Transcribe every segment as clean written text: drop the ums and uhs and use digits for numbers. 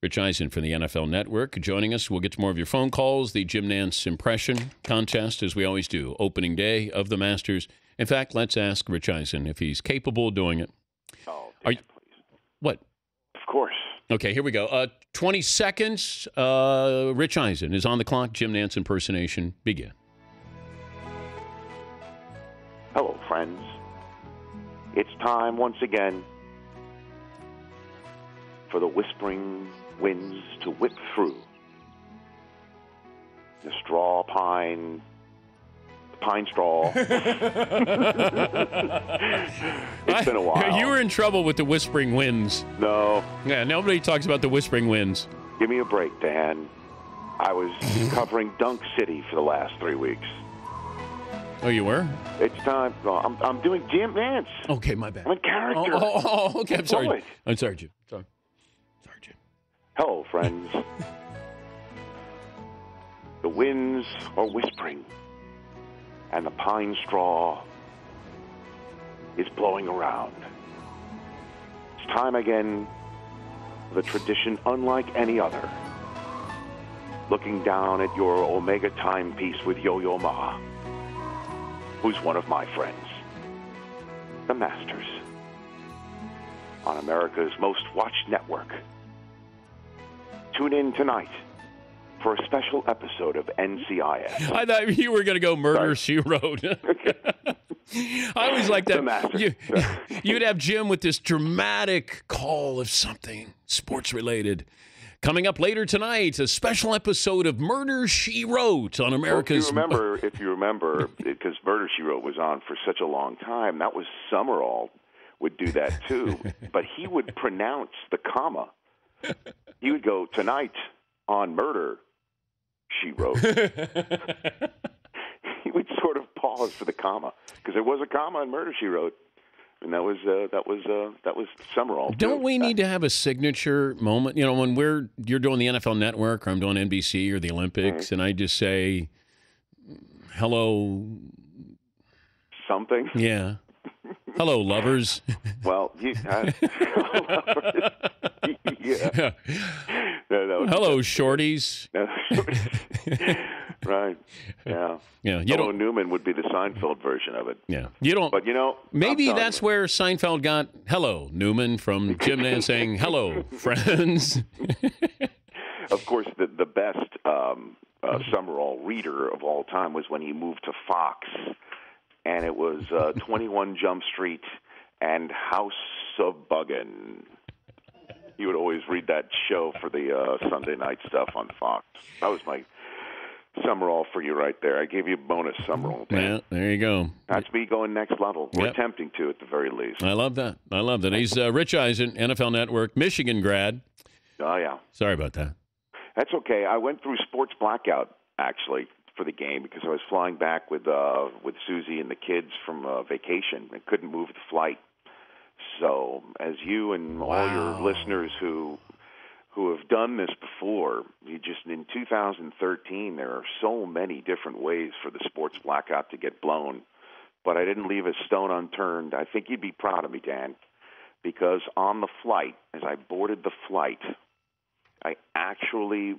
Rich Eisen from the NFL Network joining us. We'll get to more of your phone calls, the Jim Nantz impression contest, as we always do, opening day of the Masters. In fact, let's ask Rich Eisen if he's capable of doing it. Oh, Dan, please. What? Of course. Okay, here we go. 20 seconds. Rich Eisen is on the clock. Jim Nantz impersonation. Begin. Hello, friends. It's time once again for the whispering winds to whip through the pine straw. It's been a while. You were in trouble with the whispering winds. No. Yeah, nobody talks about the whispering winds. Give me a break, Dan. I was covering Dunk City for the last 3 weeks. Oh, you were? It's time. I'm doing Jim Nantz. Okay, my bad. I'm in character. Oh, okay. I'm sorry. Boy. I'm sorry, Jim. Sorry, Jim. Hello, friends. The winds are whispering, and the pine straw is blowing around. It's time again for the tradition unlike any other. Looking down at your Omega timepiece with Yo-Yo Ma, who's one of my friends. The Masters. On America's most watched network. Tune in tonight for a special episode of NCIS. I thought you were going to go Murder, She Wrote. I always like that. The Masters. You'd have Jim with this dramatic call of something sports-related. Coming up later tonight, a special episode of Murder, She Wrote on America's... Well, if you remember, because Murder, She Wrote was on for such a long time, that was Summerall would do that too. But he would pronounce the comma. He would go, tonight on Murder, She Wrote. He would sort of pause for the comma, because there was a comma in Murder, She Wrote. And that was Summerall. Don't we need to have a signature moment? You know, when you're doing the NFL Network, or I'm doing NBC or the Olympics, and I just say, "Hello, something." Yeah. Hello, lovers. Well, yeah. Hello, shorties. Right. Yeah. Yeah. Hello, Newman would be the Seinfeld version of it. Yeah. You don't. But maybe that's where Seinfeld got "Hello, Newman" from Jim Nantz saying "Hello, friends." Of course, the best Summerall reader of all time was when he moved to Fox, and it was 21 Jump Street and House of Buggin'. He would always read that show for the Sunday night stuff on Fox. That was my Summerall for you right there. I gave you a bonus Summerall. Yeah, there you go. That's me going next level. We're attempting to, at the very least. I love that. He's Rich Eisen, NFL Network, Michigan grad. Oh, yeah. Sorry about that. That's okay. I went through sports blackout, actually, for the game because I was flying back with Susie and the kids from vacation and couldn't move the flight. So as you and all your listeners who have done this before, in 2013, there are so many different ways for the sports blackout to get blown. But I didn't leave a stone unturned. I think you'd be proud of me, Dan, because on the flight, as I boarded the flight, I actually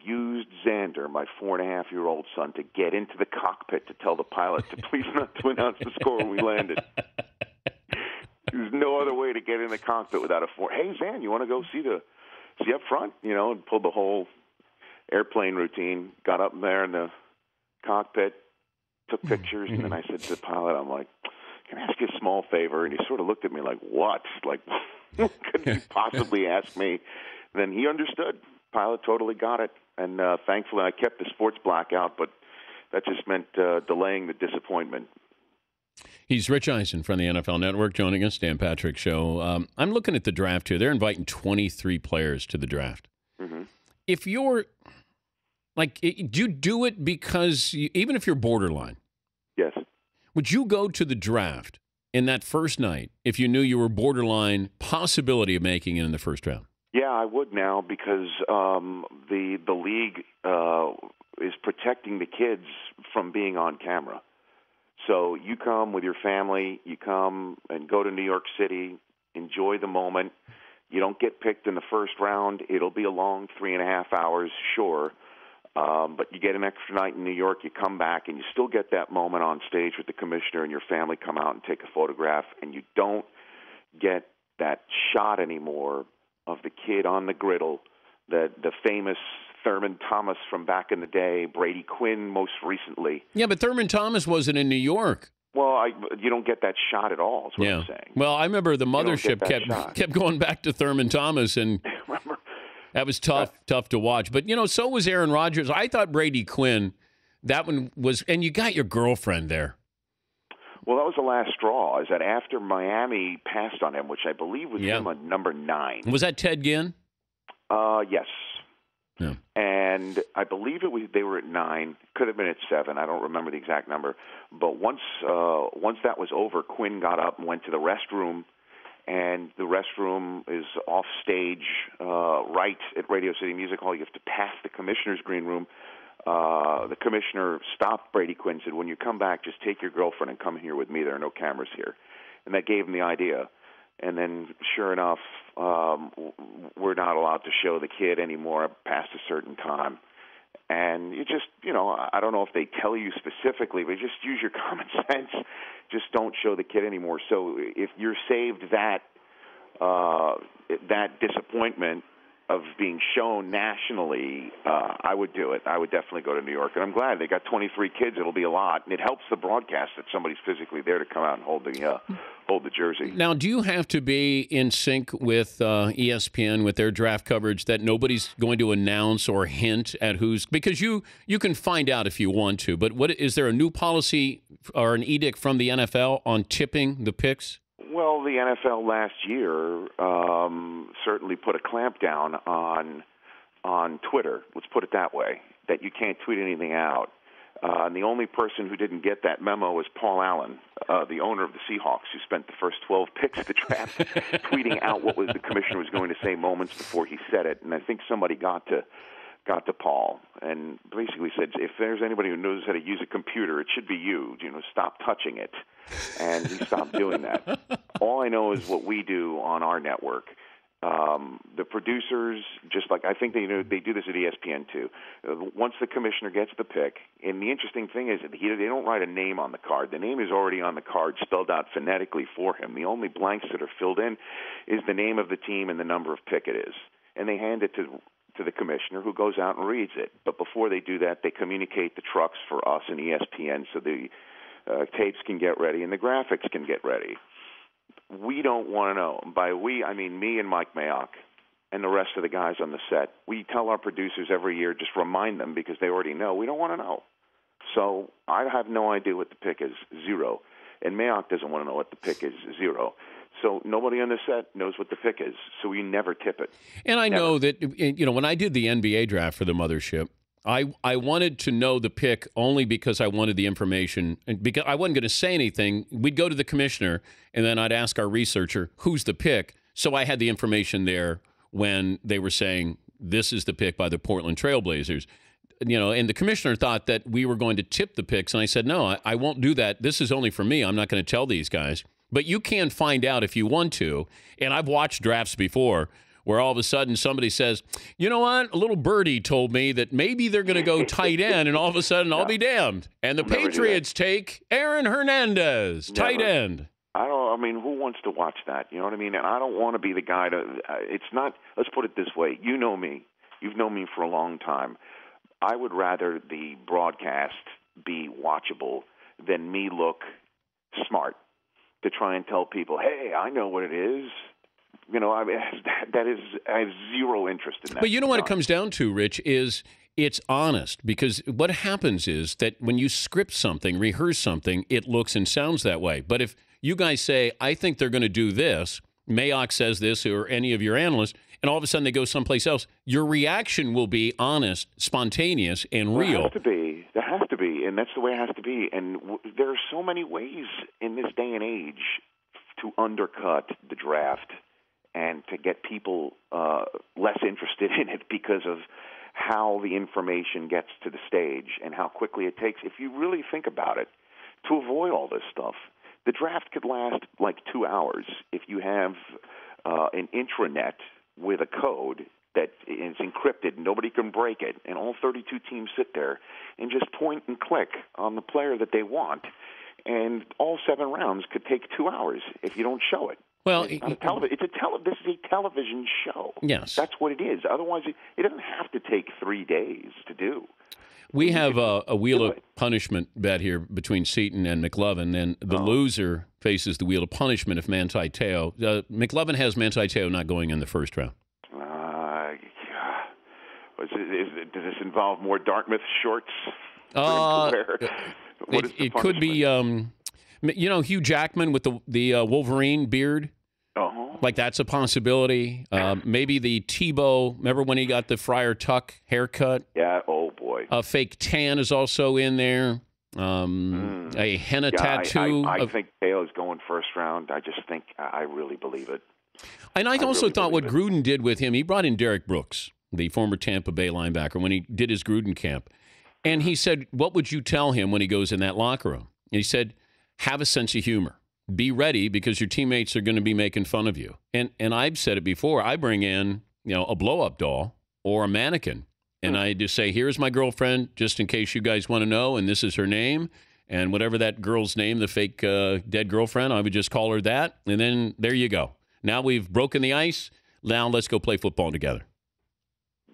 used Xander, my 4.5-year-old son, to get into the cockpit to tell the pilot to please not to announce the score when we landed. There's no other way to get in the cockpit without a Hey, Zan, you want to go see up front? And pulled the whole airplane routine, got up there in the cockpit, took pictures, and then I said to the pilot, I'm like, can I ask you a small favor? And he sort of looked at me like, what? Like, what could you possibly ask me? Then he understood. Pilot totally got it. And thankfully, I kept the sports blackout, but that just meant delaying the disappointment. He's Rich Eisen from the NFL Network joining us, Dan Patrick Show. I'm looking at the draft here. They're inviting 23 players to the draft. Mm-hmm. If you're, do you do it because, even if you're borderline? Yes. Would you go to the draft in that first night if you knew you were borderline possibility of making it in the first round? Yeah, I would now because the league is protecting the kids from being on camera. So you come with your family, you come and go to New York City, enjoy the moment. You don't get picked in the first round. It'll be a long 3.5 hours, sure. But you get an extra night in New York, you come back, and you still get that moment on stage with the commissioner and your family come out and take a photograph, and you don't get that shot anymore of the kid on the griddle, the famous Thurman Thomas from back in the day, Brady Quinn most recently. Yeah, but Thurman Thomas wasn't in New York. Well, you don't get that shot at all, is what I'm saying. Well, I remember the mothership kept going back to Thurman Thomas, and that was tough to watch. But, so was Aaron Rodgers. I thought Brady Quinn, that one was, and you got your girlfriend there. Well, that was the last straw, is that after Miami passed on him, which I believe was him on number 9. Was that Ted Ginn? Yes. Yeah. And I believe they were at 9. Could have been at 7. I don't remember the exact number. But once that was over, Quinn got up and went to the restroom, and the restroom is off stage right at Radio City Music Hall. You have to pass the commissioner's green room. The commissioner stopped Brady Quinn, said, when you come back, just take your girlfriend and come here with me. There are no cameras here. And that gave him the idea. And then, sure enough, we're not allowed to show the kid anymore past a certain time. And you just, I don't know if they tell you specifically, but just use your common sense. Just don't show the kid anymore. So if you're saved that disappointment of being shown nationally, I would do it. I would definitely go to New York. And I'm glad they got 23 kids. It'll be a lot. And it helps the broadcast that somebody's physically there to come out and hold the jersey. Now, do you have to be in sync with ESPN, with their draft coverage, that nobody's going to announce or hint at who's – because you can find out if you want to. But is there a new policy or an edict from the NFL on tipping the picks? Well, the NFL last year certainly put a clamp down on Twitter. Let's put it that way, that you can't tweet anything out. And the only person who didn't get that memo was Paul Allen, the owner of the Seahawks, who spent the first 12 picks of the draft tweeting out what the commissioner was going to say moments before he said it. And I think somebody got to Paul and basically said, if there's anybody who knows how to use a computer, it should be you. Stop touching it. And he stopped doing that. All I know is what we do on our network. The producers, just like I think they do this at ESPN too. Once the commissioner gets the pick, and the interesting thing is that they don't write a name on the card. The name is already on the card, spelled out phonetically for him. The only blanks that are filled in is the name of the team and the number of pick it is, and they hand it to the commissioner, who goes out and reads it. But before they do that, they communicate the trucks for us and ESPN so the tapes can get ready and the graphics can get ready. We don't want to know. By we, I mean me and Mike Mayock and the rest of the guys on the set. We tell our producers every year, just remind them because they already know. We don't want to know. So I have no idea what the pick is, 0. And Mayock doesn't want to know what the pick is, 0. So nobody on the set knows what the pick is, so we never tip it. And I know that, when I did the NBA draft for the mothership, I wanted to know the pick only because I wanted the information. And because I wasn't going to say anything, we'd go to the commissioner, and then I'd ask our researcher, who's the pick? So I had the information there when they were saying, this is the pick by the Portland Trailblazers. And the commissioner thought that we were going to tip the picks, and I said, no, I won't do that. This is only for me. I'm not going to tell these guys. But you can find out if you want to. And I've watched drafts before where all of a sudden somebody says, you know what, a little birdie told me that maybe they're going to go tight end, and all of a sudden I'll be damned. And the Patriots take Aaron Hernandez, tight end. Who wants to watch that? You know what I mean? And I don't want to be the guy it's not, let's put it this way. You know me. You've known me for a long time. I would rather the broadcast be watchable than me look smart to try and tell people, hey, I know what it is. I have zero interest in that. But you know what it comes down to, Rich, is it's honest. Because what happens is that when you script something, rehearse something, it looks and sounds that way. But if you guys say, I think they're going to do this, Mayock says this, or any of your analysts, and all of a sudden they go someplace else, your reaction will be honest, spontaneous, and real. It has to be. There has to be, and that's the way it has to be. And there are so many ways in this day and age to undercut the draft and to get people less interested in it because of how the information gets to the stage and how quickly it takes. If you really think about it, to avoid all this stuff, the draft could last like 2 hours if you have an intranet with a code that is encrypted. Nobody can break it. And all 32 teams sit there and just point and click on the player that they want. And all 7 rounds could take 2 hours if you don't show it. Well, this is a television show. Yes. That's what it is. Otherwise, it doesn't have to take 3 days to do. We have a wheel of punishment bet here between Seton and McLovin, and the loser faces the wheel of punishment if Manti Te'o. McLovin has Manti Te'o not going in the first round. Does this involve more Dartmouth shorts? It could be, Hugh Jackman with the Wolverine beard. Like that's a possibility. Maybe the Tebow. Remember when he got the Friar Tuck haircut? Yeah. Oh boy. A fake tan is also in there. A henna tattoo. I think Te'o's going first round. I just think I really believe it. And I also thought what Gruden did with him. He brought in Derek Brooks, the former Tampa Bay linebacker, when he did his Gruden camp, and he said, "What would you tell him when he goes in that locker room?" And he said, "Have a sense of humor. Be ready because your teammates are going to be making fun of you." And I've said it before. I bring in, a blow-up doll or a mannequin, and I just say, "Here's my girlfriend, just in case you guys want to know, and this is her name." And whatever that girl's name, the fake dead girlfriend, I would just call her that. And then there you go. Now we've broken the ice. Now let's go play football together.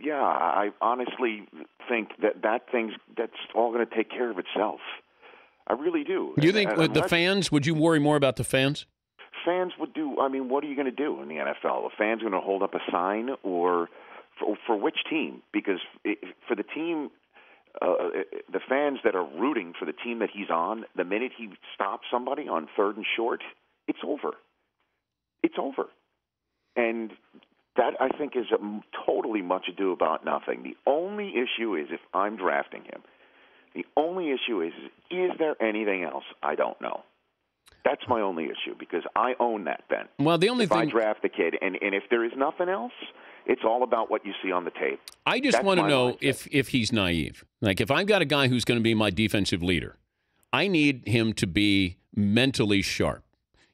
Yeah, I honestly think that's all going to take care of itself. I really do. You think with the fans, would you worry more about the fans? Fans would do. I mean, what are you going to do in the NFL? The fans going to hold up a sign, or for which team? Because for the team, the fans that are rooting for the team that he's on, the minute he stops somebody on 3rd and short, it's over. It's over. And that, I think, is totally much ado about nothing. The only issue is if I'm drafting him. The only issue is there anything else? I don't know. That's my only issue because I own that, Ben. Well, the only thing I draft the kid, and if there is nothing else, it's all about what you see on the tape. I just want to know if he's naive. Like if I've got a guy who's going to be my defensive leader, I need him to be mentally sharp.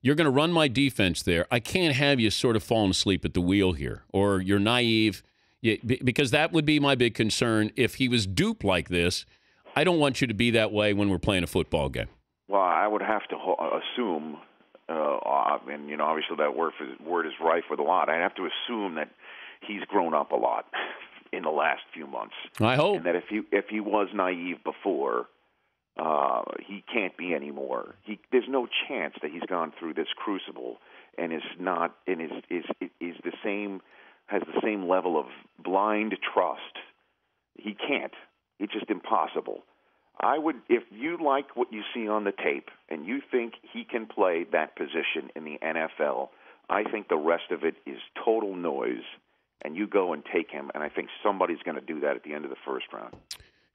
You're going to run my defense there. I can't have you sort of falling asleep at the wheel here, or you're naive, because that would be my big concern. If he was duped like this, I don't want you to be that way when we're playing a football game. Well, I would have to assume, and obviously that word is rife with a lot. I'd have to assume that he's grown up a lot in the last few months. I hope. And that if he was naive before, he can't be anymore. There's no chance that he's gone through this crucible and is not and is the same, has the same level of blind trust. He can't. It's just impossible. If you like what you see on the tape and you think he can play that position in the NFL, I think the rest of it is total noise, and you go and take him, and I think somebody's going to do that at the end of the first round.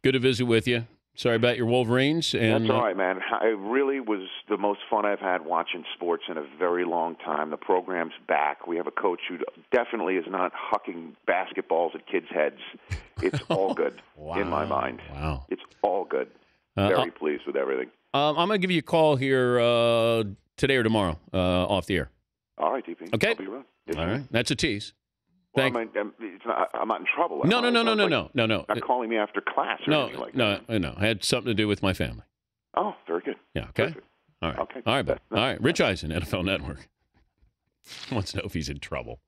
Good to visit with you. Sorry about your Wolverines. And, that's all right, man. It really was the most fun I've had watching sports in a very long time. The program's back. We have a coach who definitely is not hucking basketballs at kids' heads. It's all good in my mind. Wow. It's all good. Very pleased with everything. I'm going to give you a call here today or tomorrow off the air. All right, DP. Okay. I'll be around. Yes, all right. That's a tease. Well, I'm not in trouble. No. Not calling me after class or anything like that. No. I had something to do with my family. Oh, very good. Yeah, okay. Perfect. All right. Okay. All right, bud. All right. Rich Eisen, NFL Network. Wants to know if he's in trouble.